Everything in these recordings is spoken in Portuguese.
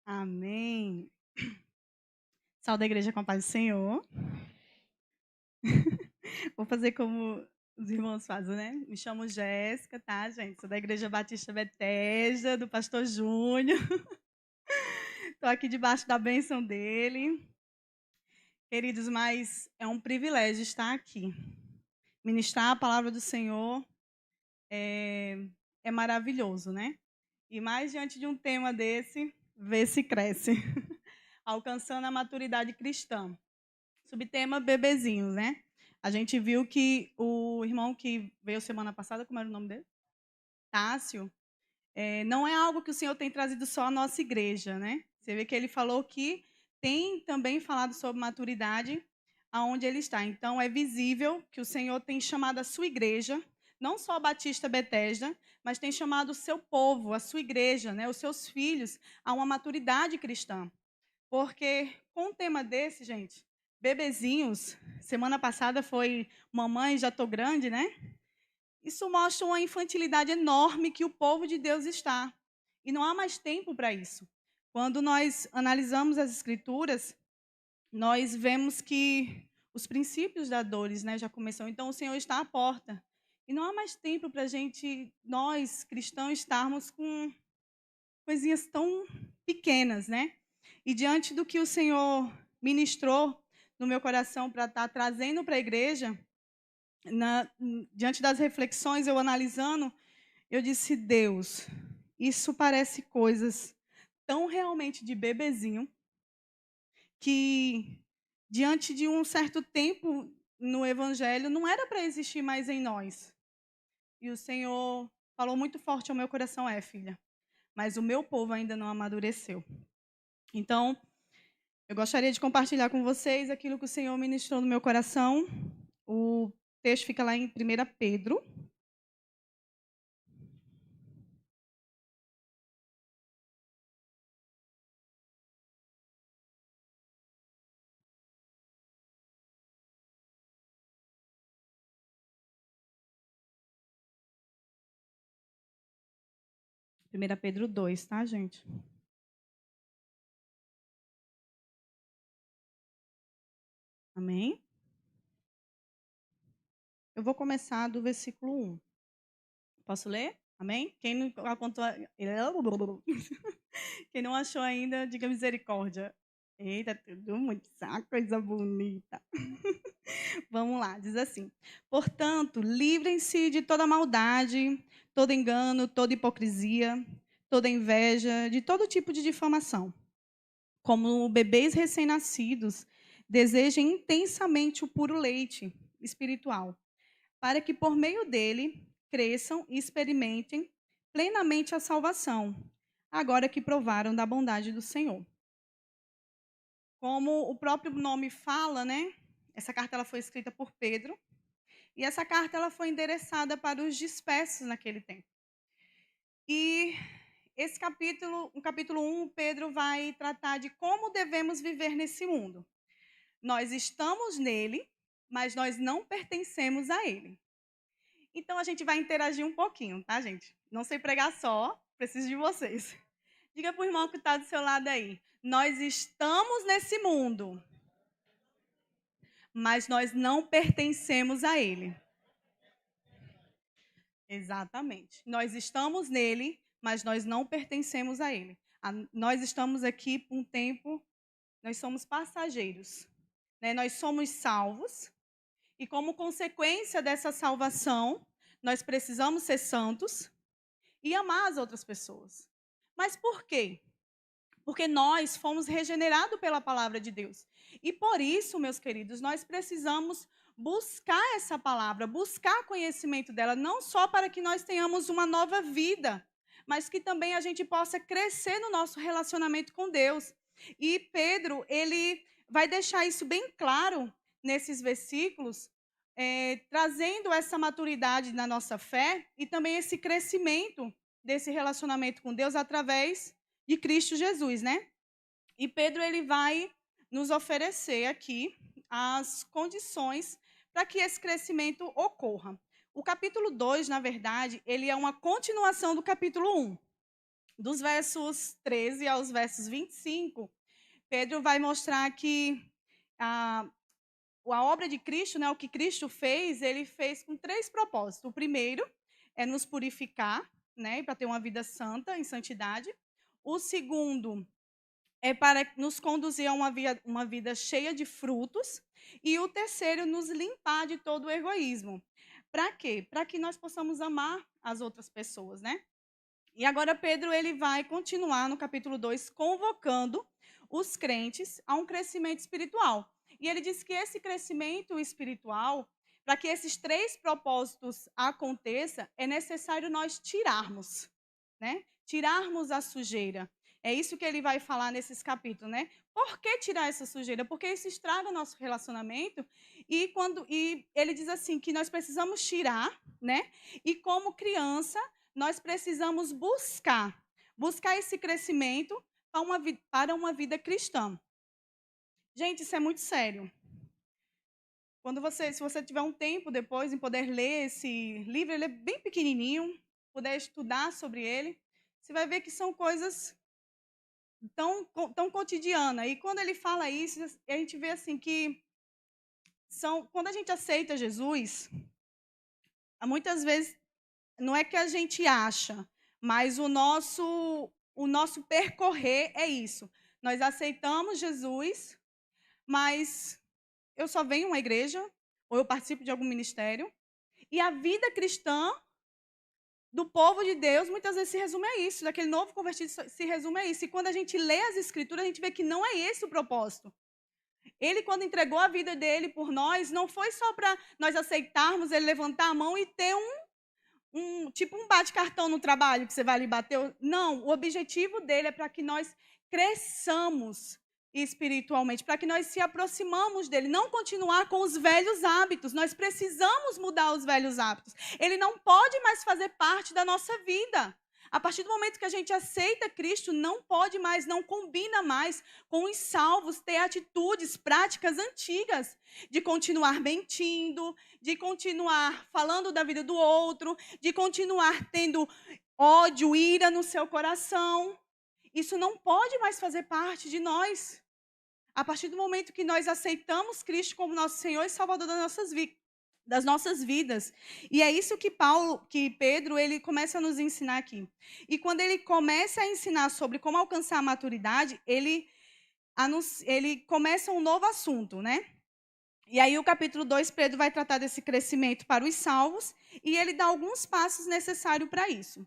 Amém. Salve da igreja com a paz do Senhor. Vou fazer como os irmãos fazem, né? Me chamo Jéssica, tá, gente? Sou da Igreja Batista Betesda, do pastor Júnior. Estou aqui debaixo da bênção dele. Queridos, mas é um privilégio estar aqui. Ministrar a palavra do Senhor é maravilhoso, né? E mais diante de um tema desse, ver se cresce. Alcançando a maturidade cristã. Subtema bebezinhos, né? A gente viu que o irmão que veio semana passada, como era o nome dele? Tássio, não é algo que o Senhor tem trazido só à nossa igreja, né? Você vê que ele falou que tem também falado sobre maturidade aonde ele está. Então, é visível que o Senhor tem chamado a sua igreja, não só a Batista Betesda, mas tem chamado o seu povo, a sua igreja, né, os seus filhos, a uma maturidade cristã. Porque com um tema desse, gente, bebezinhos, semana passada foi Mamãe, Já Tô Grande, né? Isso mostra uma infantilidade enorme que o povo de Deus está. E não há mais tempo para isso. Quando nós analisamos as Escrituras, nós vemos que os princípios da dores, né, já começam. Então, o Senhor está à porta. E não há mais tempo para a gente, nós cristãos, estarmos com coisinhas tão pequenas, né? E diante do que o Senhor ministrou no meu coração para estar trazendo para a igreja, diante das reflexões, eu analisando, eu disse: Deus, isso parece coisas tão realmente de bebezinho, que diante de um certo tempo no Evangelho não era para existir mais em nós. E o Senhor falou muito forte ao meu coração: filha, mas o meu povo ainda não amadureceu. Então, eu gostaria de compartilhar com vocês aquilo que o Senhor ministrou no meu coração. O texto fica lá em 1 Pedro. Primeira Pedro 2, tá, gente? Amém? Eu vou começar do versículo 1. Posso ler? Amém? Quem não apontou, quem não achou ainda, diga misericórdia. Eita, tudo muito saco, coisa bonita. Vamos lá, diz assim: portanto, livrem-se de toda maldade, todo engano, toda hipocrisia, toda inveja, de todo tipo de difamação. Como bebês recém-nascidos, desejem intensamente o puro leite espiritual, para que por meio dele cresçam e experimentem plenamente a salvação, agora que provaram da bondade do Senhor. Como o próprio nome fala, né? Essa carta ela foi escrita por Pedro, e essa carta ela foi endereçada para os dispersos naquele tempo. E esse capítulo, no capítulo 1, Pedro vai tratar de como devemos viver nesse mundo. Nós estamos nele, mas nós não pertencemos a ele. Então a gente vai interagir um pouquinho, tá, gente? Não sei pregar só, preciso de vocês. Diga para o irmão que está do seu lado aí: nós estamos nesse mundo, mas nós não pertencemos a ele. Exatamente. Nós estamos nele, mas nós não pertencemos a ele. Nós estamos aqui por um tempo, nós somos passageiros, né? Nós somos salvos, e como consequência dessa salvação, nós precisamos ser santos e amar as outras pessoas. Mas por quê? Porque nós fomos regenerados pela palavra de Deus. E por isso, meus queridos, nós precisamos buscar essa palavra, buscar conhecimento dela, não só para que nós tenhamos uma nova vida, mas que também a gente possa crescer no nosso relacionamento com Deus. E Pedro, ele vai deixar isso bem claro nesses versículos, trazendo essa maturidade na nossa fé e também esse crescimento desse relacionamento com Deus através de Cristo Jesus, né? E Pedro ele vai nos oferecer aqui as condições para que esse crescimento ocorra. O capítulo 2, na verdade, ele é uma continuação do capítulo 1. dos versos 13 aos versos 25, Pedro vai mostrar que a obra de Cristo, né, o que Cristo fez, ele fez com 3 propósitos. O primeiro é nos purificar, né, para ter uma vida santa, em santidade. O segundo é para nos conduzir a uma vida cheia de frutos. E o terceiro, nos limpar de todo o egoísmo. Para quê? Para que nós possamos amar as outras pessoas, né? E agora Pedro ele vai continuar no capítulo 2 convocando os crentes a um crescimento espiritual. E ele diz que esse crescimento espiritual, para que esses 3 propósitos aconteçam, é necessário nós tirarmos, né? Tirarmos a sujeira. É isso que ele vai falar nesses capítulos, né? Por que tirar essa sujeira? Porque isso estraga o nosso relacionamento. E ele diz assim que nós precisamos tirar, né? E como criança, nós precisamos buscar esse crescimento para uma vida cristã. Gente, isso é muito sério. Se você tiver um tempo depois em poder ler esse livro, ele é bem pequenininho, puder estudar sobre ele, você vai ver que são coisas tão cotidianas. E quando ele fala isso, a gente vê assim que quando a gente aceita Jesus, muitas vezes não é que a gente acha, mas o nosso percorrer é isso. Nós aceitamos Jesus, mas eu só venho a uma igreja, ou eu participo de algum ministério, e a vida cristã do povo de Deus muitas vezes se resume a isso, daquele novo convertido se resume a isso. E quando a gente lê as escrituras, a gente vê que não é esse o propósito. Ele, quando entregou a vida dele por nós, não foi só para nós aceitarmos, ele levantar a mão e ter tipo um bate-cartão no trabalho, que você vai ali bater. Não, o objetivo dele é para que nós cresçamos espiritualmente, para que nós se aproximamos dele, não continuar com os velhos hábitos. Nós precisamos mudar os velhos hábitos. Ele não pode mais fazer parte da nossa vida. A partir do momento que a gente aceita Cristo, não pode mais, não combina mais com os salvos ter atitudes, práticas antigas, de continuar mentindo, de continuar falando da vida do outro, de continuar tendo ódio, ira no seu coração. Isso não pode mais fazer parte de nós. A partir do momento que nós aceitamos Cristo como nosso Senhor e Salvador das nossas vidas. E é isso que Pedro, ele começa a nos ensinar aqui. E quando ele começa a ensinar sobre como alcançar a maturidade, ele começa um novo assunto, né? E aí o capítulo 2, Pedro vai tratar desse crescimento para os salvos, e ele dá alguns passos necessários para isso.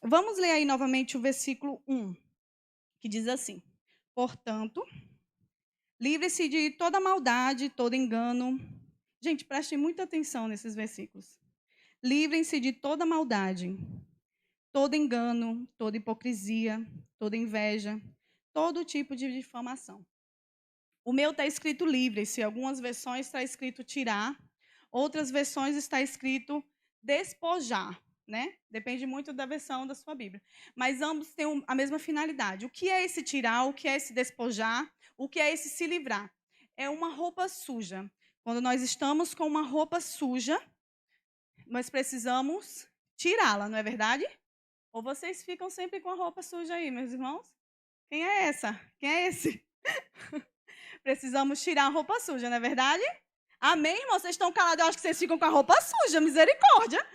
Vamos ler aí novamente o versículo 1, que diz assim: portanto, livre-se de toda maldade, todo engano. Gente, prestem muita atenção nesses versículos. Livrem-se de toda maldade, todo engano, toda hipocrisia, toda inveja, todo tipo de difamação. O meu está escrito livre-se, algumas versões está escrito tirar, outras versões está escrito despojar, né? Depende muito da versão da sua Bíblia. Mas ambos têm a mesma finalidade. O que é esse tirar? O que é esse despojar? O que é esse se livrar? É uma roupa suja. Quando nós estamos com uma roupa suja, nós precisamos tirá-la, não é verdade? Ou vocês ficam sempre com a roupa suja aí, meus irmãos? Quem é essa? Quem é esse? Precisamos tirar a roupa suja, não é verdade? Amém, irmãos? Vocês estão calados, eu acho que vocês ficam com a roupa suja, misericórdia.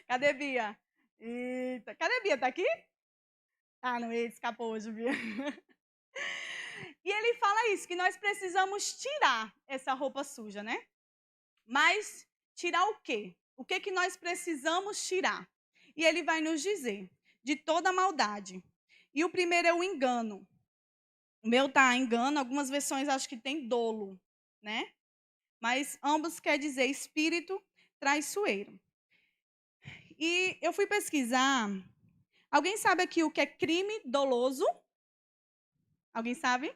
Cadê Bia? Eita, cadê Bia? Tá aqui? Ah, não, ele escapou hoje, Bia. E ele fala isso, que nós precisamos tirar essa roupa suja, né? Mas tirar o quê? O que nós precisamos tirar? E ele vai nos dizer, de toda maldade. E o primeiro é o engano. O meu tá engano, algumas versões acho que tem dolo, né? Mas ambos quer dizer espírito traiçoeiro. E eu fui pesquisar. Alguém sabe aqui o que é crime doloso? Alguém sabe?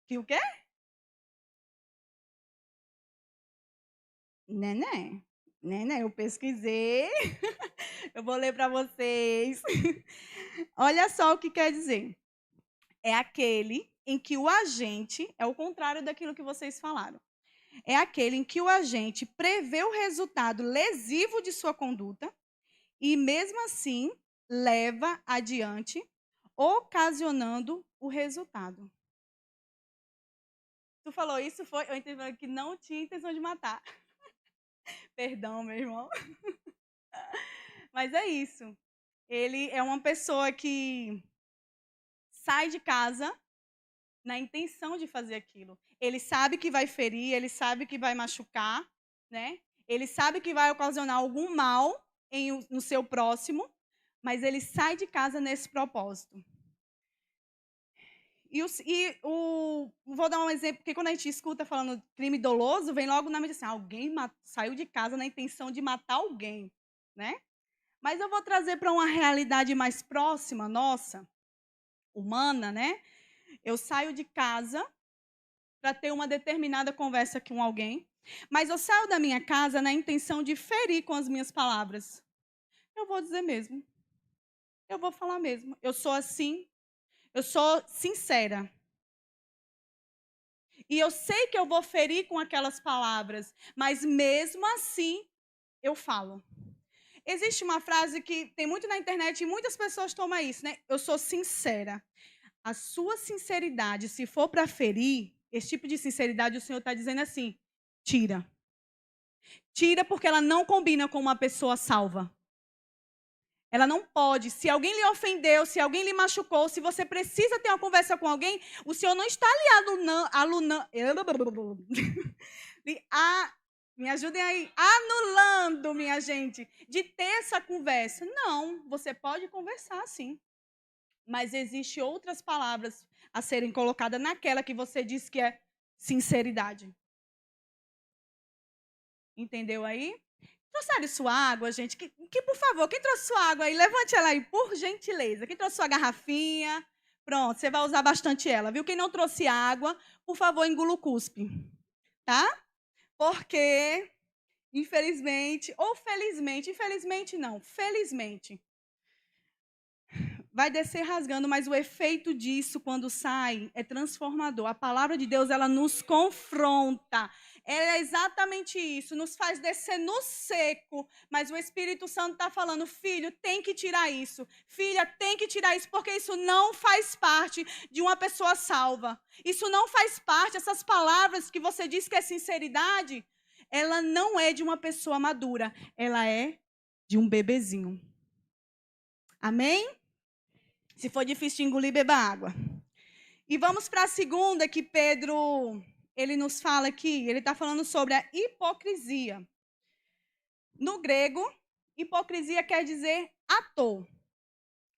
Que o quê? Né? Eu pesquisei. Eu vou ler para vocês. Olha só o que quer dizer. É aquele em que o agente é o contrário daquilo que vocês falaram. é aquele em que o agente prevê o resultado lesivo de sua conduta e, mesmo assim, leva adiante, ocasionando o resultado. Tu falou isso, foi? Eu entendi que não tinha intenção de matar. Perdão, meu irmão. Mas é isso. Ele é uma pessoa que sai de casa na intenção de fazer aquilo. Ele sabe que vai ferir, ele sabe que vai machucar, né? Ele sabe que vai ocasionar algum mal no seu próximo, mas ele sai de casa nesse propósito. Vou dar um exemplo, porque quando a gente escuta falando crime doloso, vem logo na mente assim, alguém saiu de casa na intenção de matar alguém, né? Mas eu vou trazer para uma realidade mais próxima, nossa, humana, né? Eu saio de casa para ter uma determinada conversa com alguém, mas eu saio da minha casa na intenção de ferir com as minhas palavras. Eu vou dizer mesmo. Eu vou falar mesmo. Eu sou assim, eu sou sincera. E eu sei que eu vou ferir com aquelas palavras, mas mesmo assim eu falo. Existe uma frase que tem muito na internet e muitas pessoas tomam isso, né? Eu sou sincera. A sua sinceridade, se for para ferir, esse tipo de sinceridade, o Senhor está dizendo assim: tira. Tira porque ela não combina com uma pessoa salva. Ela não pode. Se alguém lhe ofendeu, se alguém lhe machucou, se você precisa ter uma conversa com alguém, o Senhor não está lhe me ajudem aí, anulando, minha gente, de ter essa conversa. Não, você pode conversar sim. Mas existem outras palavras a serem colocadas naquela que você diz que é sinceridade. Entendeu aí? Trouxeram sua água, gente? Que, por favor, quem trouxe sua água aí, levante ela aí, por gentileza. Quem trouxe sua garrafinha? Pronto, você vai usar bastante ela, viu? Quem não trouxe água, por favor, engula o cuspe, tá? Porque, infelizmente, ou felizmente, infelizmente não, felizmente, vai descer rasgando, mas o efeito disso, quando sai, é transformador. A palavra de Deus, ela nos confronta. É exatamente isso, nos faz descer no seco, mas o Espírito Santo está falando, filho, tem que tirar isso. Filha, tem que tirar isso, porque isso não faz parte de uma pessoa salva. Isso não faz parte, essas palavras que você diz que é sinceridade, ela não é de uma pessoa madura, ela é de um bebezinho. Amém? Se for difícil de engolir, beba água. E vamos para a segunda, que Pedro, ele nos fala aqui, ele está falando sobre a hipocrisia. No grego, hipocrisia quer dizer ator.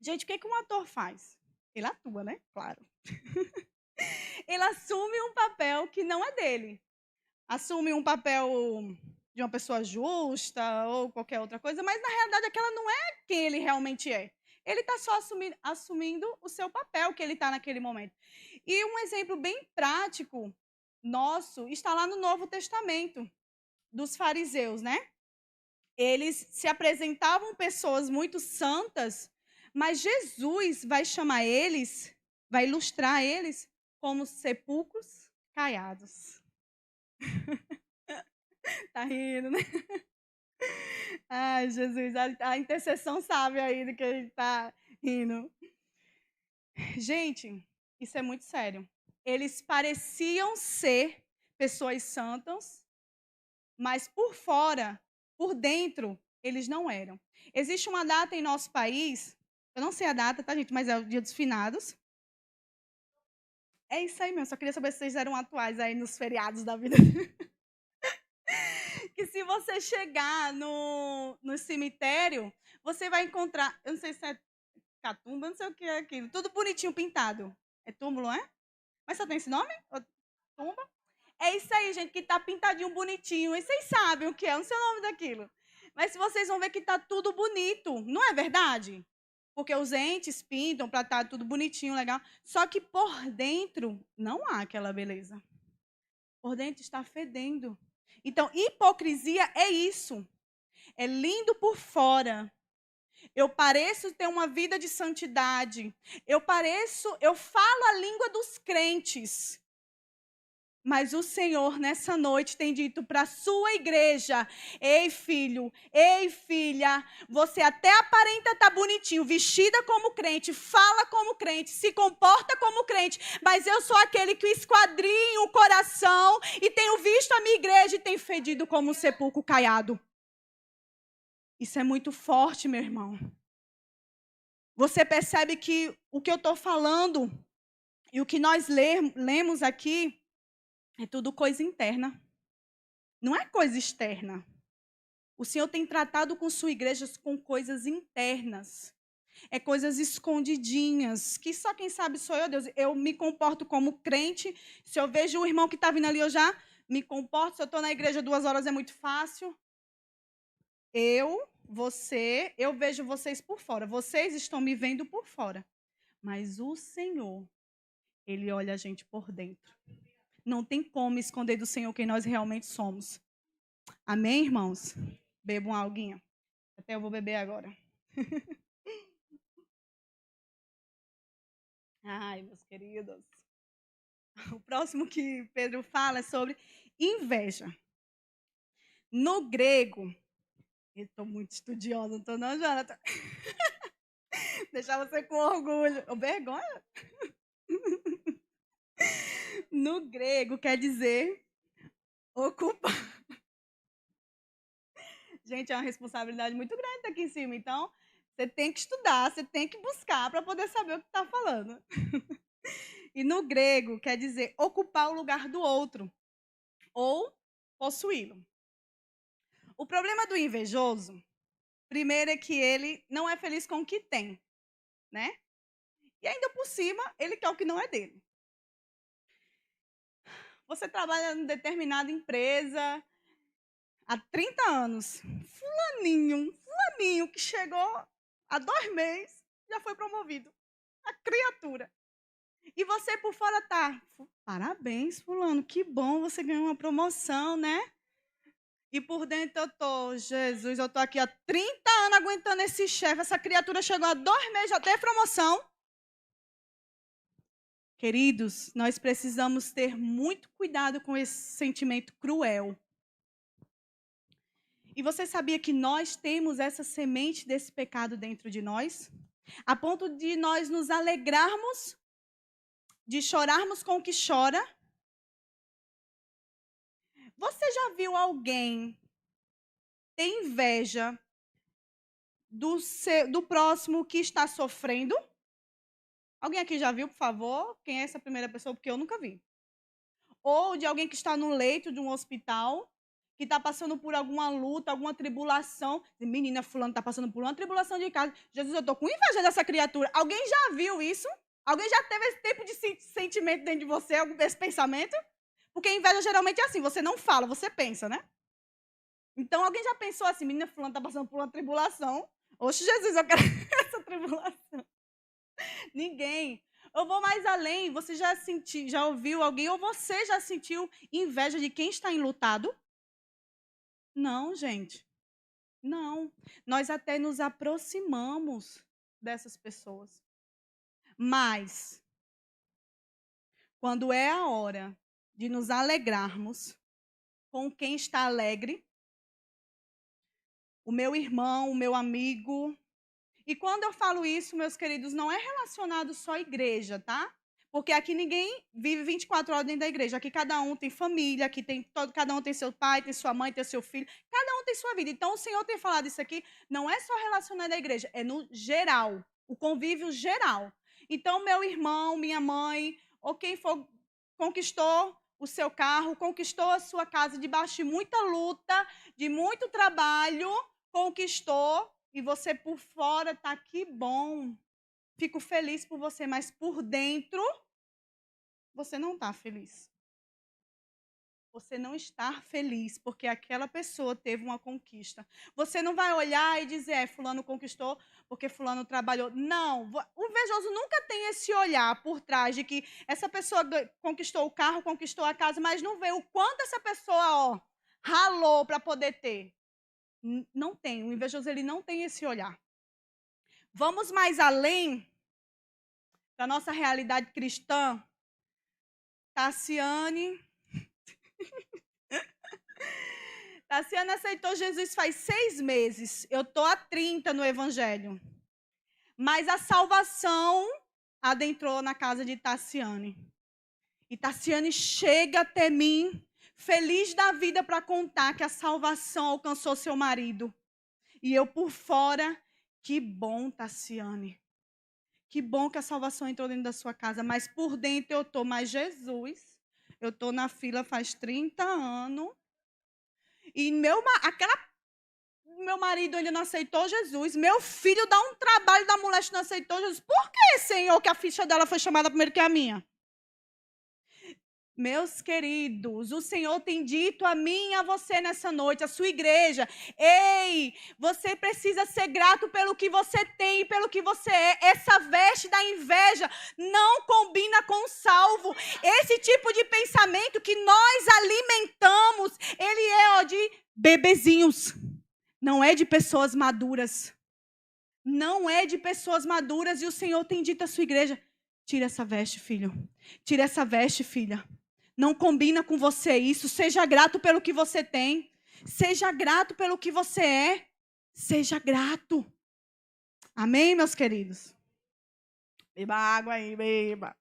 Gente, o que um ator faz? Ele atua, né? Claro. Ele assume um papel que não é dele. Assume um papel de uma pessoa justa ou qualquer outra coisa, mas na realidade aquela não é quem ele realmente é. Ele está só assumindo o seu papel que ele está naquele momento. E um exemplo bem prático nosso está lá no Novo Testamento, dos fariseus, né? Eles se apresentavam pessoas muito santas, mas Jesus vai chamar eles, vai ilustrar eles como sepulcros caiados. Tá rindo, né? Ai, Jesus, a intercessão sabe aí do que a gente tá rindo. Gente, isso é muito sério. Eles pareciam ser pessoas santas, mas por fora, por dentro, eles não eram. Existe uma data em nosso país, eu não sei a data, tá, gente? Mas é o Dia dos Finados. É isso aí mesmo, só queria saber se vocês eram atuais aí nos feriados da vida. Que se você chegar no cemitério, você vai encontrar, eu não sei se é catumba, eu não sei o que é aquilo, tudo bonitinho, pintado. É túmulo, é? Mas só tem esse nome? Tumba? É isso aí, gente, que tá pintadinho, bonitinho. E vocês sabem o que é, eu não sei o nome daquilo. Mas vocês vão ver que tá tudo bonito, não é verdade? Porque os entes pintam para estar tudo bonitinho, legal. Só que por dentro não há aquela beleza. Por dentro está fedendo. Então, hipocrisia é isso. É lindo por fora. Eu pareço ter uma vida de santidade. Eu falo a língua dos crentes. Mas o Senhor, nessa noite, tem dito para a sua igreja: ei, filho, ei, filha, você até aparenta estar bonitinho, vestida como crente, fala como crente, se comporta como crente, mas eu sou aquele que esquadrinha o coração e tenho visto a minha igreja e tem fedido como um sepulcro caiado. Isso é muito forte, meu irmão. Você percebe que o que eu estou falando e o que nós lemos aqui é tudo coisa interna. Não é coisa externa. O Senhor tem tratado com sua igreja com coisas internas. É coisas escondidinhas, que só quem sabe sou eu, Deus. Eu me comporto como crente. Se eu vejo o irmão que está vindo ali, eu já me comporto. Se eu estou na igreja 2 horas, é muito fácil. Eu vejo vocês por fora. Vocês estão me vendo por fora. Mas o Senhor, Ele olha a gente por dentro. Não tem como esconder do Senhor quem nós realmente somos. Amém, irmãos? Bebam uma aguinha. Até eu vou beber agora. Ai, meus queridos. O próximo que Pedro fala é sobre inveja. No grego, eu estou muito estudiosa, não estou não, Jonathan? Deixar você com orgulho. Ou vergonha? No grego quer dizer ocupar. Gente, é uma responsabilidade muito grande aqui em cima. Então, você tem que estudar, você tem que buscar para poder saber o que está falando. E no grego quer dizer ocupar o lugar do outro ou possuí-lo. O problema do invejoso, primeiro, é que ele não é feliz com o que tem, né? E ainda por cima, ele quer o que não é dele. Você trabalha em determinada empresa há 30 anos. Fulaninho que chegou há 2 meses, já foi promovido. A criatura. E você por fora tá, parabéns, fulano, que bom, você ganhou uma promoção, né? E por dentro eu tô, Jesus, eu tô aqui há 30 anos aguentando esse chefe, essa criatura chegou há 2 meses, já tem promoção. Queridos, nós precisamos ter muito cuidado com esse sentimento cruel. E você sabia que nós temos essa semente desse pecado dentro de nós? A ponto de nós nos alegrarmos, de chorarmos com o que chora. Você já viu alguém ter inveja do próximo que está sofrendo? Alguém aqui já viu, por favor? Quem é essa primeira pessoa? Porque eu nunca vi. Ou de alguém que está no leito de um hospital, que está passando por alguma luta, alguma tribulação. Menina, fulano está passando por uma tribulação de casa. Jesus, eu estou com inveja dessa criatura. Alguém já viu isso? Alguém já teve esse tipo de sentimento dentro de você, esse pensamento? Porque inveja geralmente é assim, você não fala, você pensa, né? Então, alguém já pensou assim, menina, fulano está passando por uma tribulação. Oxe, Jesus, eu quero essa tribulação. Ninguém. Eu vou mais além. Você já ouviu alguém ou você já sentiu inveja de quem está enlutado? Não, gente. Não. Nós até nos aproximamos dessas pessoas. Mas, quando é a hora de nos alegrarmos com quem está alegre, o meu irmão, o meu amigo. E quando eu falo isso, meus queridos, não é relacionado só à igreja, tá? Porque aqui ninguém vive 24 horas dentro da igreja. Aqui cada um tem família, aqui cada um tem seu pai, tem sua mãe, tem seu filho. Cada um tem sua vida. Então, o Senhor tem falado isso aqui, não é só relacionado à igreja, é no geral, o convívio geral. Então, meu irmão, minha mãe, ou quem for, conquistou o seu carro, conquistou a sua casa debaixo de muita luta, de muito trabalho, conquistou, e você por fora tá que bom. Fico feliz por você, mas por dentro você não está feliz. Você não está feliz porque aquela pessoa teve uma conquista. Você não vai olhar e dizer, fulano conquistou porque fulano trabalhou. Não, o invejoso nunca tem esse olhar por trás de que essa pessoa conquistou o carro, conquistou a casa, mas não vê o quanto essa pessoa, ralou para poder ter. Não tem, o invejoso ele não tem esse olhar. Vamos mais além da nossa realidade cristã. Tassiane Tassiane aceitou Jesus faz 6 meses. Eu estou há 30 no Evangelho. Mas a salvação adentrou na casa de Tassiane. E Tassiane chega até mim, feliz da vida, para contar que a salvação alcançou seu marido. E eu por fora, que bom, Tassiane. Que bom que a salvação entrou dentro da sua casa. Mas por dentro eu estou, mas Jesus, eu estou na fila faz 30 anos. E meu marido ainda não aceitou Jesus. Meu filho dá um trabalho da mulher que não aceitou Jesus. Por que, Senhor, que a ficha dela foi chamada primeiro que a minha? Meus queridos, o Senhor tem dito a mim e a você nessa noite, a sua igreja: ei, você precisa ser grato pelo que você tem e pelo que você é. Essa veste da inveja não combina com o salvo. Esse tipo de pensamento que nós alimentamos, ele é de bebezinhos, não é de pessoas maduras. Não é de pessoas maduras. E o Senhor tem dito à sua igreja: tira essa veste, filho. Tira essa veste, filha. Não combina com você isso. Seja grato pelo que você tem. Seja grato pelo que você é. Seja grato. Amém, meus queridos? Beba água aí, beba.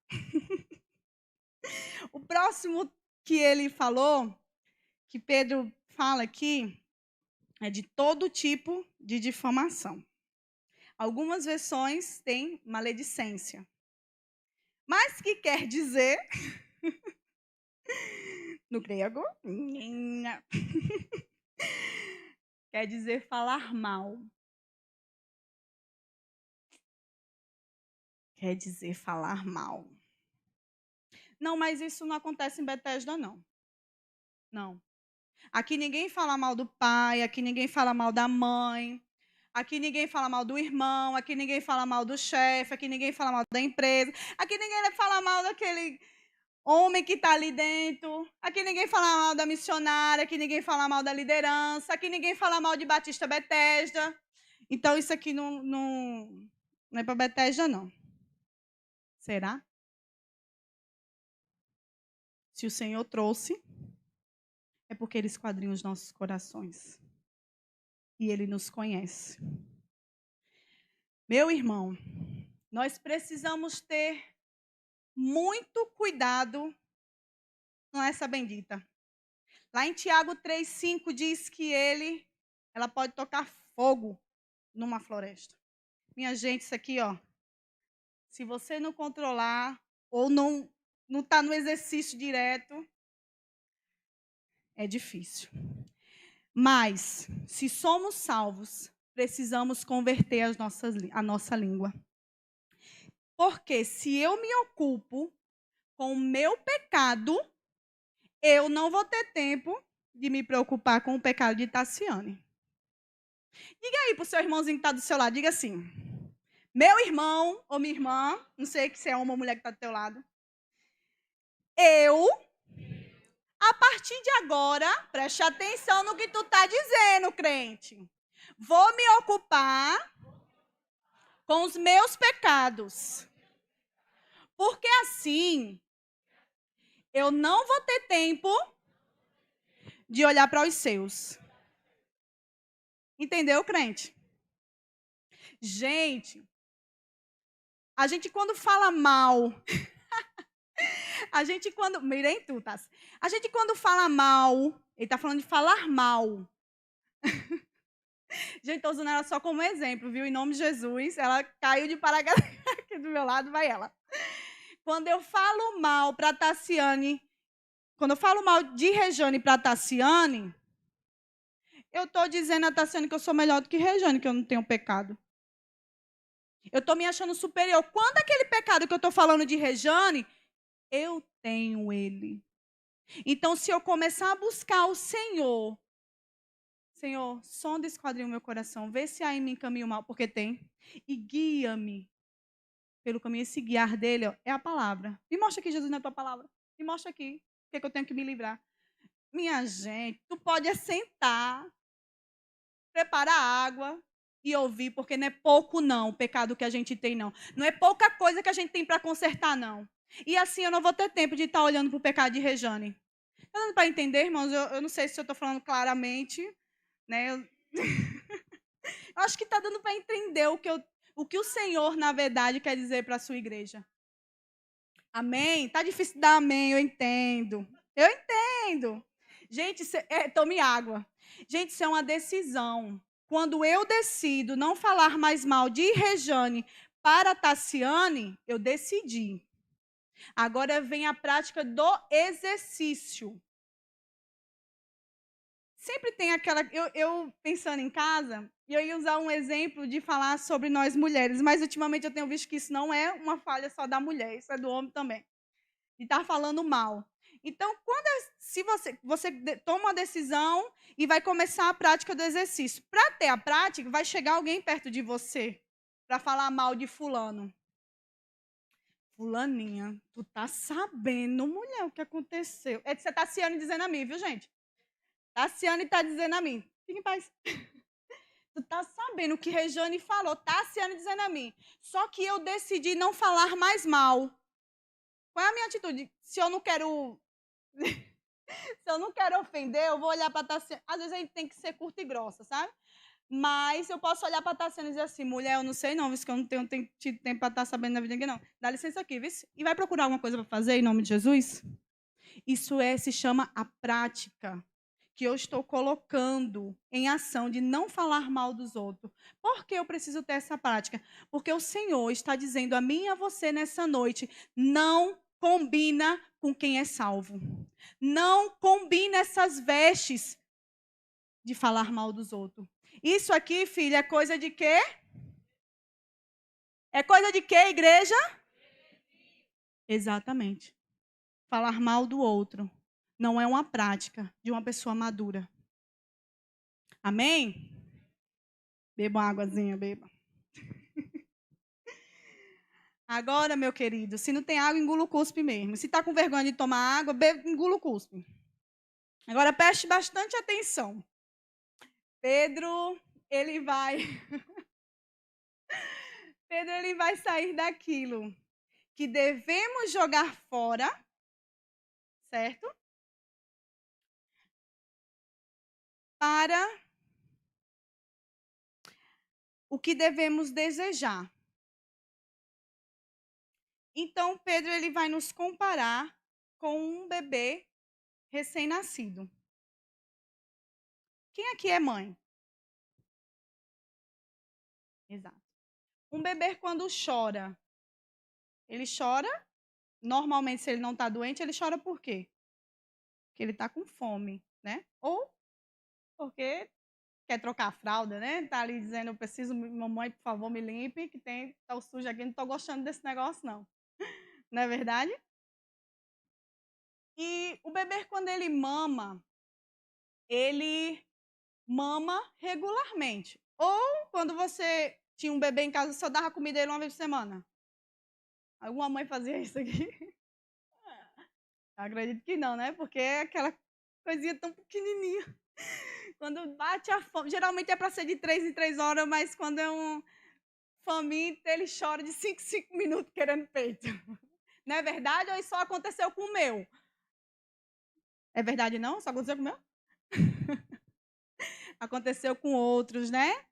O próximo que ele falou, que Pedro fala aqui, é de todo tipo de difamação. Algumas versões têm maledicência. Mas que quer dizer... No grego, quer dizer falar mal. Quer dizer falar mal. Não, mas isso não acontece em Betesda, não. Não. Aqui ninguém fala mal do pai, aqui ninguém fala mal da mãe, aqui ninguém fala mal do irmão, aqui ninguém fala mal do chefe, aqui ninguém fala mal da empresa, aqui ninguém fala mal daquele homem que está ali dentro. Aqui ninguém fala mal da missionária, aqui ninguém fala mal da liderança, aqui ninguém fala mal de Batista Betesda. Então, isso aqui não é para Betesda, não. Será? Se o Senhor trouxe, é porque Ele esquadrinha os nossos corações. E Ele nos conhece. Meu irmão, nós precisamos ter muito cuidado com essa bendita. Lá em Tiago 3,5 diz que ela pode tocar fogo numa floresta. Minha gente, isso aqui, ó, se você não controlar ou não está no exercício direto, é difícil. Mas, se somos salvos, precisamos converter a nossa língua. Porque se eu me ocupo com o meu pecado, eu não vou ter tempo de me preocupar com o pecado de Tassiane. Diga aí para o seu irmãozinho que está do seu lado, diga assim: meu irmão ou minha irmã, não sei se é homem ou mulher que está do teu lado, eu, a partir de agora, preste atenção no que tu está dizendo, crente, vou me ocupar com os meus pecados. Porque assim, eu não vou ter tempo de olhar para os seus. Entendeu, crente? Gente, a gente quando fala mal... Mirei tu, tá? A gente quando fala mal, ele está falando de falar mal. Gente, estou usando ela só como exemplo, viu? Em nome de Jesus, ela caiu de paraquedas aqui do meu lado, vai ela. Quando eu falo mal para Tassiane, quando eu falo mal de Rejane para Tassiane, eu estou dizendo a Tassiane que eu sou melhor do que Rejane, que eu não tenho pecado. Eu estou me achando superior. Quando aquele pecado que eu estou falando de Rejane, eu tenho ele. Então, se eu começar a buscar o Senhor, sonda e esquadrinha o meu coração, vê se há em mim caminho mal, porque tem, e guia-me pelo caminho. Esse guiar dele, ó, é a palavra. Me mostra aqui, Jesus, na tua palavra. Me mostra aqui, o que é que eu tenho que me livrar. Minha gente, tu pode assentar, preparar água e ouvir, porque não é pouco não o pecado que a gente tem, não. Não é pouca coisa que a gente tem para consertar, não. E assim eu não vou ter tempo de estar olhando para o pecado de Rejane. Está dando para entender, irmãos? Eu não sei se eu estou falando claramente, né? Eu acho que está dando para entender o que o Senhor, na verdade, quer dizer para a sua igreja. Amém? Tá difícil dar amém, eu entendo. Eu entendo. Gente, tome água. Gente, isso é uma decisão. Quando eu decido não falar mais mal de Rejane para Tassiane, eu decidi. Agora vem a prática do exercício. Sempre tem aquela. Eu pensando em casa, eu ia usar um exemplo de falar sobre nós mulheres, mas ultimamente eu tenho visto que isso não é uma falha só da mulher, isso é do homem também. De estar falando mal. Então, se você toma uma decisão e vai começar a prática do exercício. Para ter a prática, vai chegar alguém perto de você para falar mal de fulano. Fulaninha, tu tá sabendo, mulher, o que aconteceu? É que você Tassiane dizendo a mim, viu, gente? Tassiane tá dizendo a mim. Fique em paz. Tu tá sabendo o que Rejane falou, Tassiane dizendo a mim. Só que eu decidi não falar mais mal. Qual é a minha atitude? Se eu não quero ofender, eu vou olhar para Tassiane. Às vezes a gente tem que ser curta e grossa, sabe? Mas eu posso olhar para Tassiane e dizer assim, mulher, eu não sei não, viu, que eu não tenho tido tempo para estar sabendo da vida aqui, não. Dá licença aqui, viu? E vai procurar alguma coisa para fazer em nome de Jesus? Isso se chama a prática que eu estou colocando em ação de não falar mal dos outros. Por que eu preciso ter essa prática? Porque o Senhor está dizendo a mim e a você nessa noite, não combina com quem é salvo. Não combina essas vestes de falar mal dos outros. Isso aqui, filha, é coisa de quê? É coisa de quê, igreja? Exatamente. Falar mal do outro não é uma prática de uma pessoa madura. Amém? Beba uma águazinha, beba. Agora, meu querido, se não tem água, engula o cuspe mesmo. Se está com vergonha de tomar água, engula o cuspe. Agora, preste bastante atenção. Pedro, ele vai... Pedro, ele vai sair daquilo que devemos jogar fora, certo? Para o que devemos desejar. Então, Pedro, ele vai nos comparar com um bebê recém-nascido. Quem aqui é mãe? Exato. Um bebê, quando chora, ele chora, normalmente, se ele não está doente, ele chora por quê? Porque ele está com fome, né? Ou porque quer trocar a fralda, né? Está ali dizendo, eu preciso, mamãe, por favor, me limpe, que tá o sujo aqui, não estou gostando desse negócio, não. Não é verdade? E o bebê, quando ele mama regularmente. Ou quando você tinha um bebê em casa, só dava comida a ele uma vez por semana. Alguma mãe fazia isso aqui? Eu acredito que não, né? Porque é aquela coisinha tão pequenininha. Quando bate a fome, geralmente é para ser de 3 em 3 horas, mas quando é um faminto, ele chora de 5 em 5 minutos querendo peito. Não é verdade ou isso só aconteceu com o meu? É verdade não? Só aconteceu com o meu? Aconteceu com outros, né?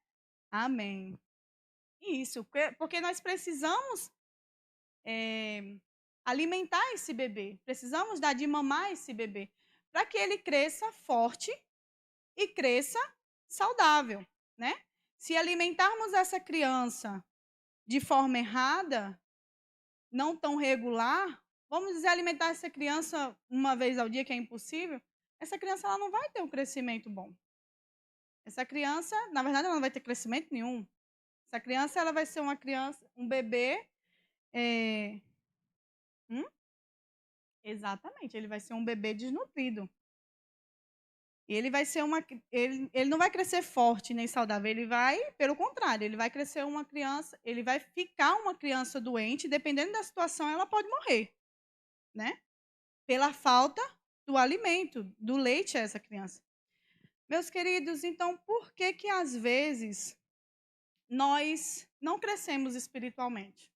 Amém. Isso, porque nós precisamos alimentar esse bebê, precisamos dar de mamar esse bebê, para que ele cresça forte e cresça saudável, né? Se alimentarmos essa criança de forma errada, não tão regular, vamos dizer, alimentar essa criança uma vez ao dia, que é impossível, essa criança ela não vai ter um crescimento bom. Essa criança, na verdade, ela não vai ter crescimento nenhum. Essa criança ela vai ser uma criança, um bebê. Exatamente, ele vai ser um bebê desnutrido. Ele vai ser ele não vai crescer forte nem saudável, ele vai, pelo contrário, ele vai crescer uma criança, ele vai ficar uma criança doente, dependendo da situação, ela pode morrer, né? Pela falta do alimento, do leite a essa criança. Meus queridos, então por que que às vezes nós não crescemos espiritualmente?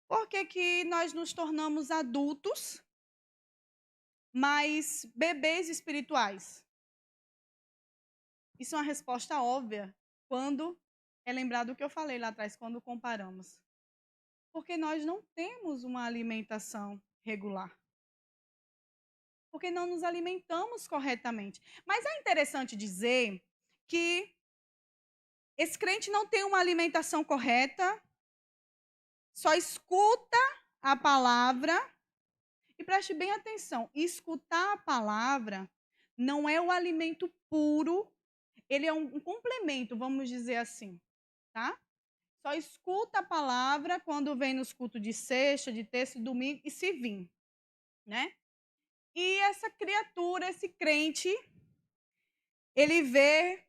Por que que nós nos tornamos adultos, mas bebês espirituais? Isso é uma resposta óbvia quando é lembrado o que eu falei lá atrás, quando comparamos. Porque nós não temos uma alimentação regular. Porque não nos alimentamos corretamente. Mas é interessante dizer que esse crente não tem uma alimentação correta, só escuta a palavra. E preste bem atenção, escutar a palavra não é o alimento puro, ele é um complemento, vamos dizer assim, tá? Só escuta a palavra quando vem nos cultos de sexta, de terça, domingo e se vir, né? E essa criatura, esse crente, ele vê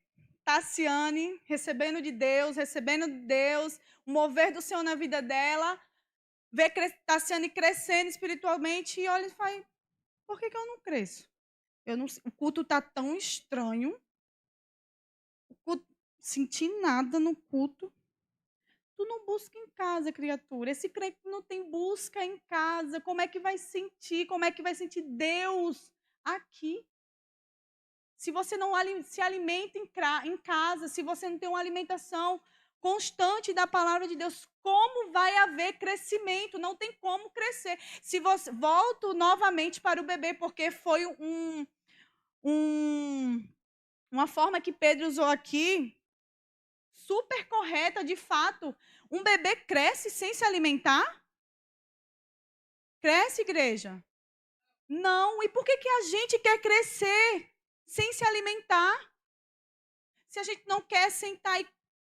Tassiane recebendo de Deus, o mover do Senhor na vida dela, vê Tassiane crescendo espiritualmente e olha e fala, por que eu não cresço? O culto está tão estranho, senti nada no culto. Tu não busca em casa, criatura. Esse crente não tem busca em casa. Como é que vai sentir? Como é que vai sentir Deus aqui? Se você não se alimenta em casa, se você não tem uma alimentação constante da palavra de Deus, como vai haver crescimento? Não tem como crescer. Se você volto novamente para o bebê, porque foi uma forma que Pedro usou aqui, super correta, de fato. Um bebê cresce sem se alimentar? Cresce, igreja? Não. E por que a gente quer crescer sem se alimentar? Se a gente não quer sentar e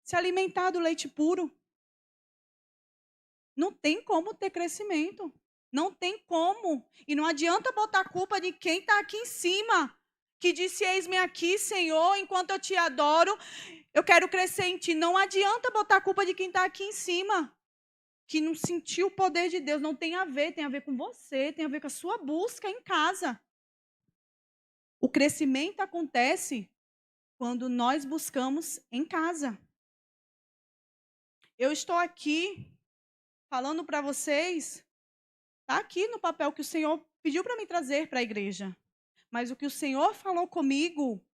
se alimentar do leite puro? Não tem como ter crescimento. Não tem como. E não adianta botar a culpa de quem está aqui em cima, que disse, eis-me aqui, Senhor, enquanto eu te adoro, eu quero crescer em ti. Não adianta botar a culpa de quem está aqui em cima, que não sentiu o poder de Deus. Não tem a ver com você, tem a ver com a sua busca em casa. O crescimento acontece quando nós buscamos em casa. Eu estou aqui falando para vocês, está aqui no papel que o Senhor pediu para me trazer para a igreja. Mas o que o Senhor falou comigo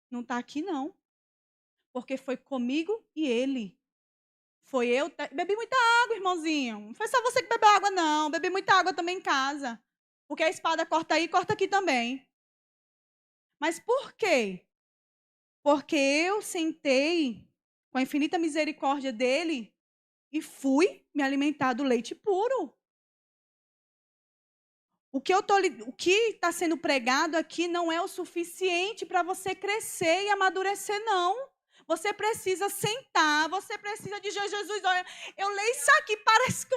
não está aqui, não. Porque foi comigo e Ele. Foi eu. Bebi muita água, irmãozinho. Não foi só você que bebeu água, não. Bebi muita água também em casa. Porque a espada corta aí, corta aqui também. Mas por quê? Porque eu sentei com a infinita misericórdia dele e fui me alimentar do leite puro. O que está sendo pregado aqui não é o suficiente para você crescer e amadurecer, não. Você precisa sentar, você precisa dizer, Jesus, olha, eu leio isso aqui, parece que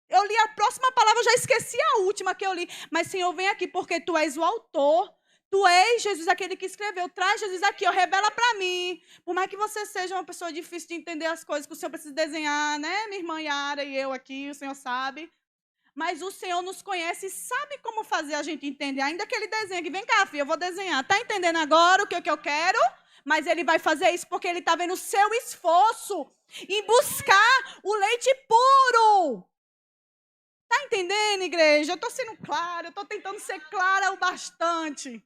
eu li a próxima palavra, já esqueci a última que eu li. Mas, Senhor, vem aqui, porque Tu és o autor. Tu és, Jesus, aquele que escreveu. Traz Jesus aqui, revela para mim. Por mais que você seja uma pessoa difícil de entender as coisas que o Senhor precisa desenhar, né? Minha irmã Yara e eu aqui, o Senhor sabe. Mas o Senhor nos conhece e sabe como fazer a gente entender. Ainda que Ele desenha aqui, vem cá, filha, eu vou desenhar. Está entendendo agora o que eu quero? Mas Ele vai fazer isso porque Ele está vendo o seu esforço em buscar o leite puro. Está entendendo, igreja? Eu estou sendo clara, eu estou tentando ser clara o bastante.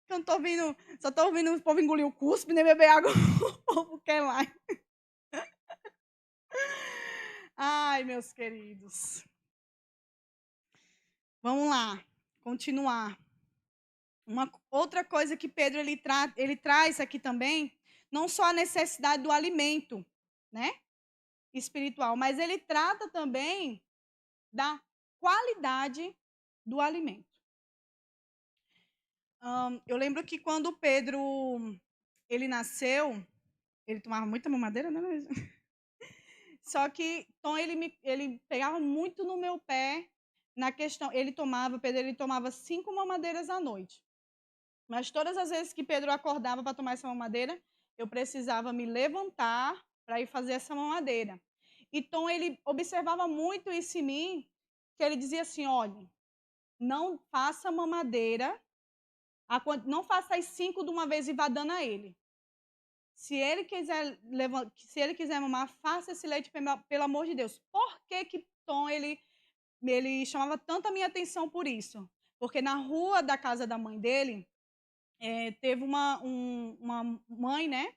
Eu não estou ouvindo, só estou ouvindo o povo engolir o cuspe, nem beber água, o povo quer mais. Ai, meus queridos. Vamos lá, continuar. Uma outra coisa que Pedro ele traz aqui também, não só a necessidade do alimento, né, espiritual, mas ele trata também da qualidade do alimento. Eu lembro que quando Pedro ele nasceu, ele tomava muita mamadeira, né? Só que então ele pegava muito no meu pé na questão. Pedro ele tomava 5 mamadeiras à noite. Mas todas as vezes que Pedro acordava para tomar essa mamadeira, eu precisava me levantar para ir fazer essa mamadeira. Então ele observava muito isso em mim, que ele dizia assim, olha, não faça mamadeira, não faça as 5 de uma vez e vá dando a ele. Se ele quiser mamar, faça esse leite pelo amor de Deus. Por que Tom ele chamava tanto a minha atenção por isso? Porque na rua da casa da mãe dele, teve uma mãe, né?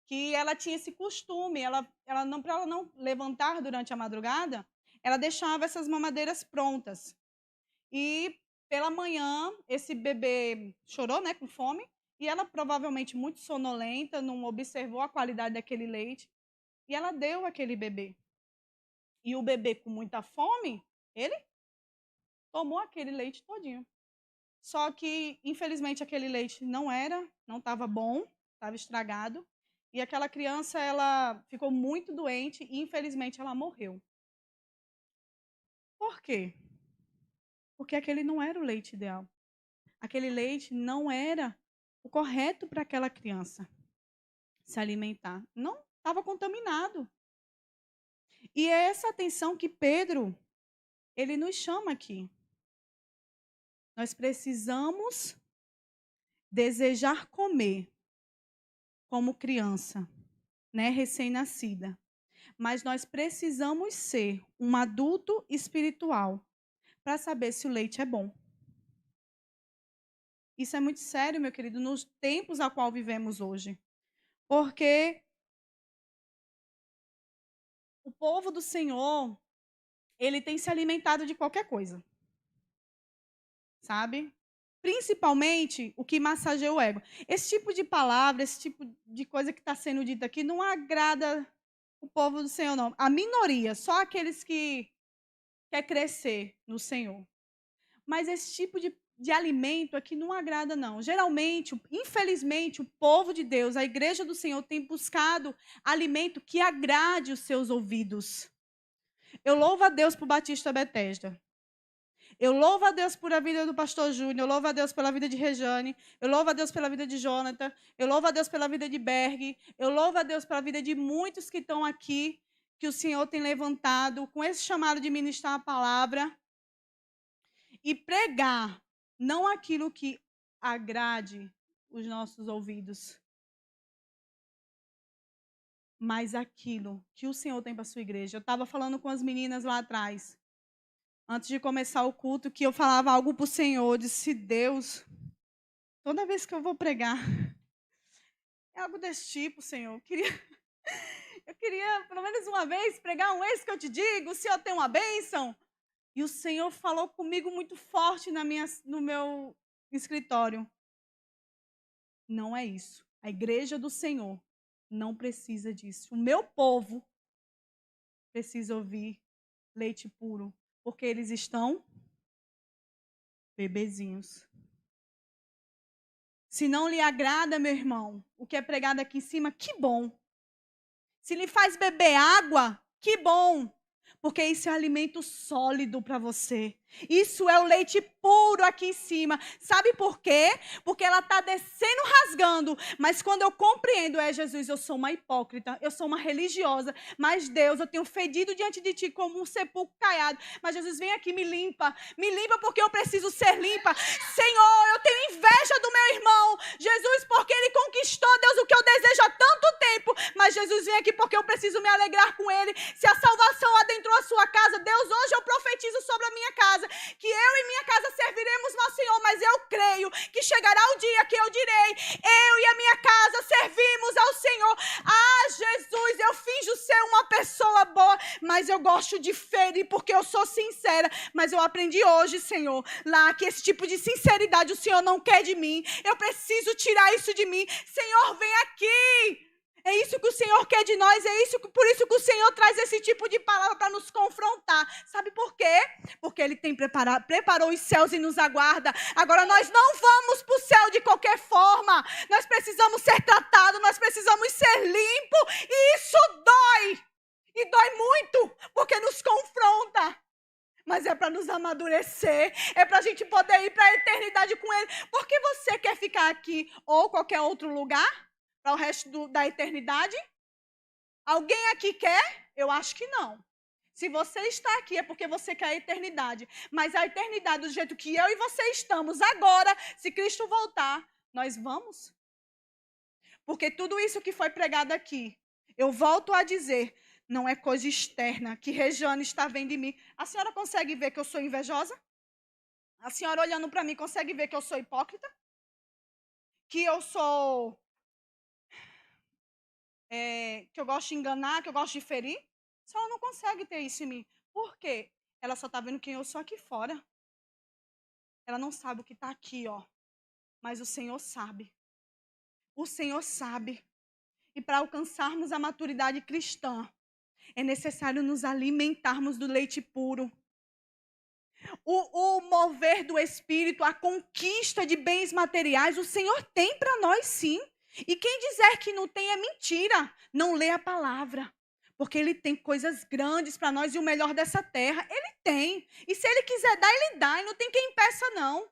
Que ela tinha esse costume, para ela não levantar durante a madrugada, ela deixava essas mamadeiras prontas. E pela manhã, esse bebê chorou, né, com fome, e ela provavelmente muito sonolenta, não observou a qualidade daquele leite, e ela deu aquele bebê. E o bebê com muita fome, ele tomou aquele leite todinho. Só que, infelizmente, aquele leite não estava bom, estava estragado. E aquela criança, ela ficou muito doente e, infelizmente, ela morreu. Por quê? Porque aquele não era o leite ideal. Aquele leite não era o correto para aquela criança se alimentar. Não estava contaminado. E é essa atenção que Pedro, ele nos chama aqui. Nós precisamos desejar comer como criança, né, recém-nascida. Mas nós precisamos ser um adulto espiritual para saber se o leite é bom. Isso é muito sério, meu querido, nos tempos a qual vivemos hoje. Porque o povo do Senhor, ele tem se alimentado de qualquer coisa. Sabe? Principalmente o que massageia o ego. Esse tipo de palavra, esse tipo de coisa que está sendo dita aqui, não agrada o povo do Senhor, não. A minoria, só aqueles que quer crescer no Senhor. Mas esse tipo de alimento aqui não agrada, não. Geralmente, infelizmente, o povo de Deus, a igreja do Senhor, tem buscado alimento que agrade os seus ouvidos. Eu louvo a Deus por Batista Bethesda. Eu louvo a Deus por a vida do pastor Júnior, eu louvo a Deus pela vida de Rejane, eu louvo a Deus pela vida de Jonathan, eu louvo a Deus pela vida de Berg, eu louvo a Deus pela vida de muitos que estão aqui, que o Senhor tem levantado com esse chamado de ministrar a palavra e pregar, não aquilo que agrade os nossos ouvidos, mas aquilo que o Senhor tem para a sua igreja. Eu estava falando com as meninas lá atrás, antes de começar o culto, que eu falava algo para o Senhor, eu disse, Deus, toda vez que eu vou pregar, é algo desse tipo, Senhor. Eu queria, pelo menos uma vez, pregar um eis que eu te digo, o Senhor tem uma bênção. E o Senhor falou comigo muito forte no meu escritório. Não é isso. A igreja do Senhor não precisa disso. O meu povo precisa ouvir leite puro, porque eles estão bebezinhos. Se não lhe agrada, meu irmão, o que é pregado aqui em cima, que bom. Se lhe faz beber água, que bom. Porque isso é alimento sólido para você. Isso é o leite puro aqui em cima. Sabe por quê? Porque ela está descendo rasgando. Mas quando eu compreendo, Jesus, eu sou uma hipócrita, eu sou uma religiosa. Mas Deus, eu tenho fedido diante de ti como um sepulcro caiado. Mas Jesus, vem aqui, me limpa. Me limpa porque eu preciso ser limpa. Senhor, eu tenho inveja do meu irmão. Jesus, porque ele conquistou, Deus, o que eu desejo há tanto tempo. Mas Jesus, vem aqui porque eu preciso me alegrar com ele. Se a salvação adentrou a sua casa, Deus, hoje eu profetizo sobre a minha casa, que eu e minha casa serviremos ao Senhor, mas eu creio que chegará o dia que eu direi, eu e a minha casa servimos ao Senhor. Ah, Jesus, eu finjo ser uma pessoa boa, mas eu gosto de ferir porque eu sou sincera, mas eu aprendi hoje, Senhor, lá que esse tipo de sinceridade o Senhor não quer de mim, eu preciso tirar isso de mim. Senhor, vem aqui. É isso que o Senhor quer de nós, por isso que o Senhor traz esse tipo de palavra para nos confrontar. Sabe por quê? Porque Ele preparou os céus e nos aguarda. Agora nós não vamos para o céu de qualquer forma. Nós precisamos ser tratados, nós precisamos ser limpos. E isso dói. E dói muito, porque nos confronta. Mas é para nos amadurecer, é para a gente poder ir para a eternidade com Ele. Por que você quer ficar aqui ou qualquer outro lugar? Para o resto da eternidade? Alguém aqui quer? Eu acho que não. Se você está aqui é porque você quer a eternidade. Mas a eternidade, do jeito que eu e você estamos agora, se Cristo voltar, nós vamos. Porque tudo isso que foi pregado aqui, eu volto a dizer, não é coisa externa que Rejane está vendo em mim. A senhora consegue ver que eu sou invejosa? A senhora olhando para mim consegue ver que eu sou hipócrita? Que eu sou... que eu gosto de enganar, que eu gosto de ferir? A senhora não consegue ter isso em mim. Por quê? Ela só está vendo quem eu sou aqui fora. Ela não sabe o que está aqui, ó. Mas o Senhor sabe. O Senhor sabe. E para alcançarmos a maturidade cristã, é necessário nos alimentarmos do leite puro. O mover do Espírito, a conquista de bens materiais, o Senhor tem para nós sim. E quem dizer que não tem é mentira. Não lê a palavra. Porque Ele tem coisas grandes para nós e o melhor dessa terra. Ele tem. E se Ele quiser dar, Ele dá. E não tem quem impeça, não.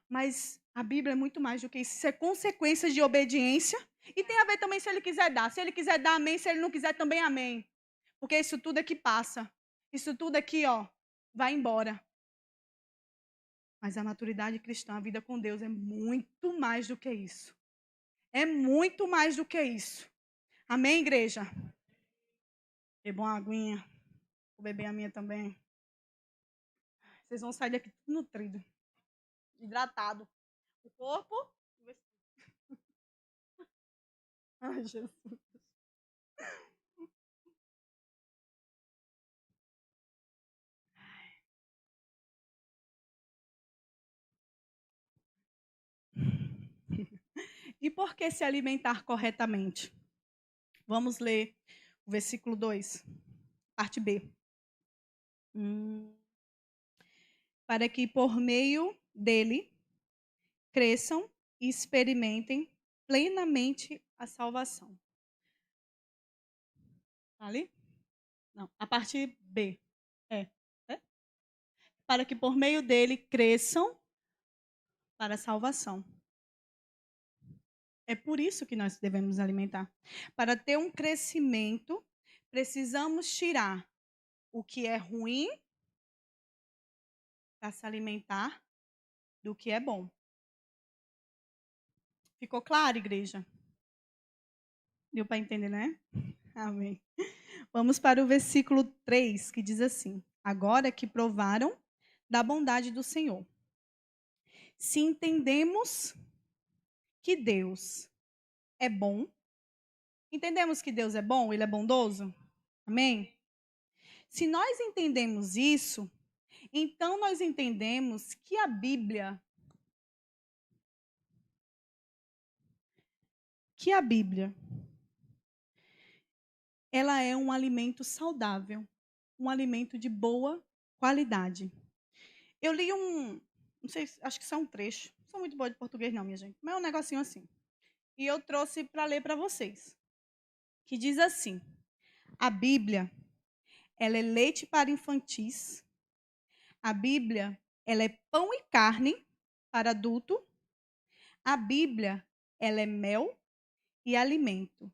Mas a Bíblia é muito mais do que isso. Isso é consequência de obediência. E tem a ver também se Ele quiser dar. Se Ele quiser dar, amém. Se Ele não quiser, também amém. Porque isso tudo aqui passa. Isso tudo aqui, ó, vai embora. Mas a maturidade cristã, a vida com Deus é muito mais do que isso. É muito mais do que isso. Amém, igreja? Bebam uma aguinha. Vou beber a minha também. Vocês vão sair daqui tudo nutrido. Hidratado. O corpo... Ai, Jesus. E por que se alimentar corretamente? Vamos ler o versículo 2, parte B. Para que por meio dele cresçam e experimentem plenamente a salvação. Ali? Não, a parte B. É. Para que por meio dele cresçam para a salvação. É por isso que nós devemos alimentar. Para ter um crescimento, precisamos tirar o que é ruim para se alimentar do que é bom. Ficou claro, igreja? Deu para entender, né? Amém. Vamos para o versículo 3, que diz assim: agora que provaram da bondade do Senhor, se entendemos que Deus é bom, entendemos que Deus é bom, Ele é bondoso? Amém? Se nós entendemos isso, então nós entendemos que a Bíblia, ela é um alimento saudável, um alimento de boa qualidade. Eu li não sei, acho que isso é um trecho, não sou muito boa de português não, minha gente, mas é um negocinho assim. E eu trouxe para ler para vocês, que diz assim: a Bíblia, ela é leite para infantis, a Bíblia, ela é pão e carne para adulto, a Bíblia, ela é mel e alimento,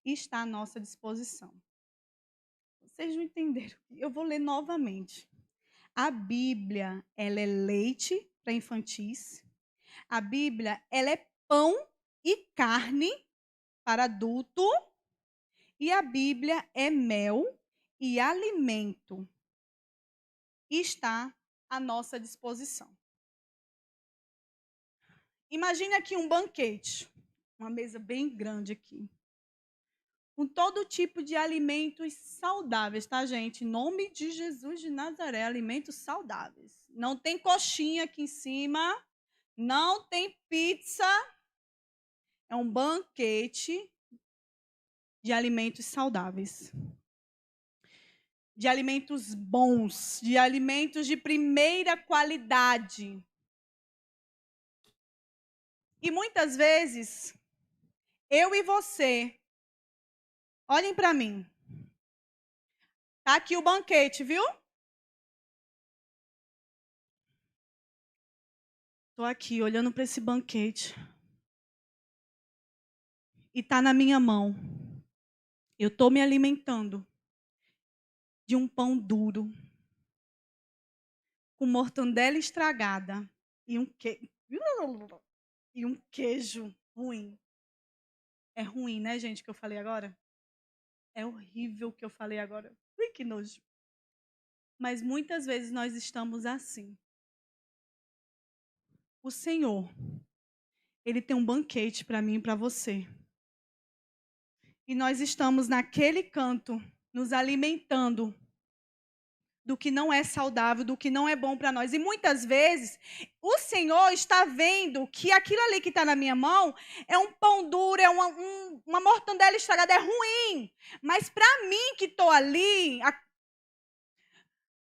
e está à nossa disposição. Vocês não entenderam? Eu vou ler novamente. A Bíblia, ela é leite para infantis, a Bíblia, ela é pão e carne para adulto, e a Bíblia é mel e alimento. Está à nossa disposição. Imagine aqui um banquete, uma mesa bem grande aqui, com todo tipo de alimentos saudáveis, tá, gente? Em nome de Jesus de Nazaré, alimentos saudáveis. Não tem coxinha aqui em cima, não tem pizza. É um banquete de alimentos saudáveis. De alimentos bons, de alimentos de primeira qualidade. E muitas vezes, eu e você, olhem para mim. Tá aqui o banquete, viu? Estou aqui olhando para esse banquete. E está na minha mão. Eu estou me alimentando de um pão duro, com mortandela estragada e um queijo ruim. É ruim, né, gente, que eu falei agora? É horrível o que eu falei agora. Ui, que nojo. Mas muitas vezes nós estamos assim. O Senhor, Ele tem um banquete para mim e para você. E nós estamos naquele canto, nos alimentando do que não é saudável, do que não é bom para nós. E muitas vezes, o Senhor está vendo que aquilo ali que está na minha mão é um pão duro, é uma mortandela estragada, é ruim. Mas para mim que estou ali,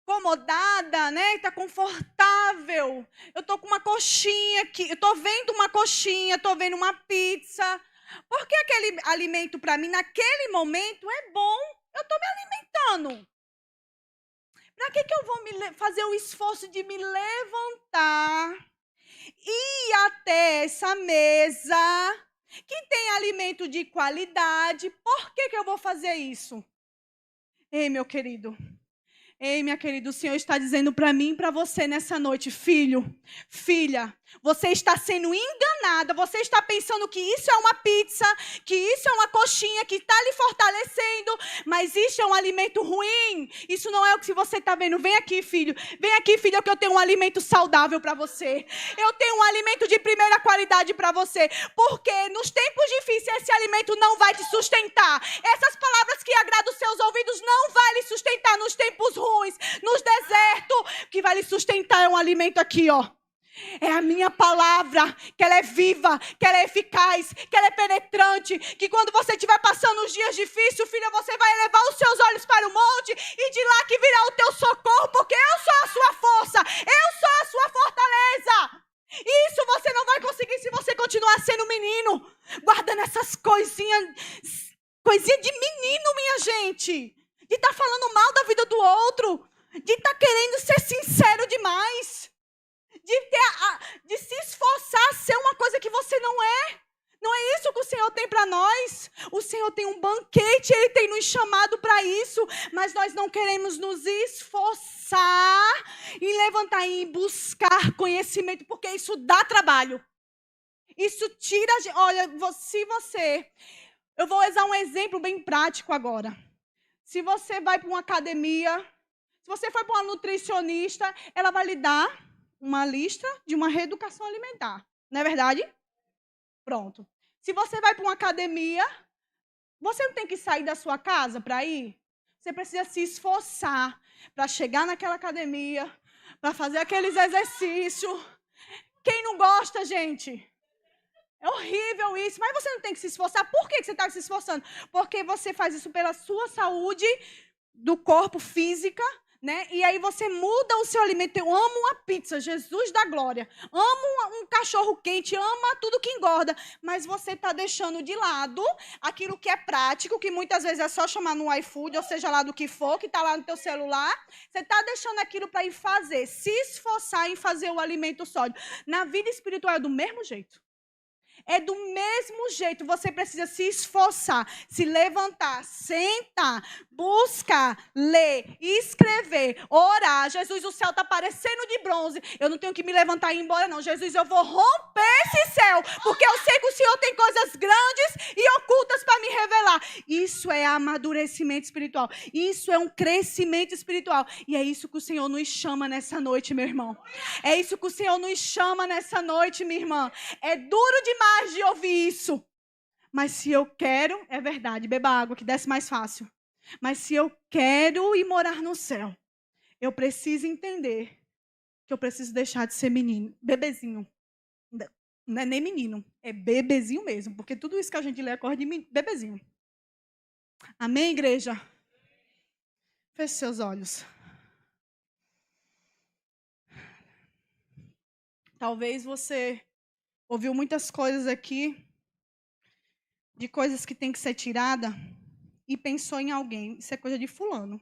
acomodada, né? Está confortável. Eu estou com uma coxinha aqui, eu estou vendo uma coxinha, estou vendo uma pizza. Porque aquele alimento para mim, naquele momento, é bom. Eu estou me alimentando. Para que eu vou fazer o esforço de me levantar, ir até essa mesa que tem alimento de qualidade? Por que eu vou fazer isso? Ei, meu querido. Ei, minha querida, o Senhor está dizendo para mim e para você nessa noite, filho, filha, você está sendo enganada, você está pensando que isso é uma pizza, que isso é uma coxinha que está lhe fortalecendo, mas isso é um alimento ruim, isso não é o que você está vendo. Vem aqui, filho, que eu tenho um alimento saudável para você, eu tenho um alimento de primeira qualidade para você, porque nos tempos difíceis esse alimento não vai te sustentar, essas palavras que agradam os seus ouvidos não vai lhe sustentar nos tempos ruins, nos desertos, o que vai lhe sustentar é um alimento aqui, ó. É a minha palavra, que ela é viva, que ela é eficaz, que ela é penetrante, que quando você estiver passando os dias difíceis, filha, você vai elevar os seus olhos para o monte e de lá que virá o teu socorro, porque eu sou a sua força, eu sou a sua fortaleza. Isso você não vai conseguir se você continuar sendo menino, guardando essas coisinhas de menino, minha gente. De estar falando mal da vida do outro, de estar querendo ser sincero demais, de se esforçar a ser uma coisa que você não é. Não é isso que o Senhor tem para nós. O Senhor tem um banquete, Ele tem nos chamado para isso, mas nós não queremos nos esforçar em levantar e buscar conhecimento, porque isso dá trabalho. Isso tira... Olha, se você... Eu vou usar um exemplo bem prático agora. Se você vai para uma academia, se você for para uma nutricionista, ela vai lhe dar uma lista de uma reeducação alimentar. Não é verdade? Pronto. Se você vai para uma academia, você não tem que sair da sua casa para ir? Você precisa se esforçar para chegar naquela academia, para fazer aqueles exercícios. Quem não gosta, gente? É horrível isso, mas você não tem que se esforçar. Por que você está se esforçando? Porque você faz isso pela sua saúde do corpo física, né? E aí você muda o seu alimento. Eu amo uma pizza, Jesus da glória. Amo um cachorro quente, ama tudo que engorda. Mas você está deixando de lado aquilo que é prático, que muitas vezes é só chamar no iFood, ou seja lá do que for, que está lá no teu celular. Você está deixando aquilo para ir fazer, se esforçar em fazer o alimento sólido. Na vida espiritual é do mesmo jeito. É do mesmo jeito, você precisa se esforçar, se levantar, sentar, buscar, ler, escrever, orar. Jesus, o céu está parecendo de bronze. Eu não tenho que me levantar e ir embora, não. Jesus, eu vou romper esse céu, porque eu sei que o Senhor tem coisas grandes e ocultas para me revelar. Isso é amadurecimento espiritual. Isso é um crescimento espiritual. E é isso que o Senhor nos chama nessa noite, meu irmão. É isso que o Senhor nos chama nessa noite, minha irmã. É duro demais de ouvir isso, mas se eu quero, é verdade, beba água que desce mais fácil, mas se eu quero ir morar no céu, eu preciso entender que eu preciso deixar de ser menino, bebezinho, não é nem menino, é bebezinho mesmo, porque tudo isso que a gente lê é coisa de bebezinho. Amém, igreja? Feche seus olhos. Talvez você ouviu muitas coisas aqui, de coisas que tem que ser tirada, e pensou em alguém. Isso é coisa de fulano.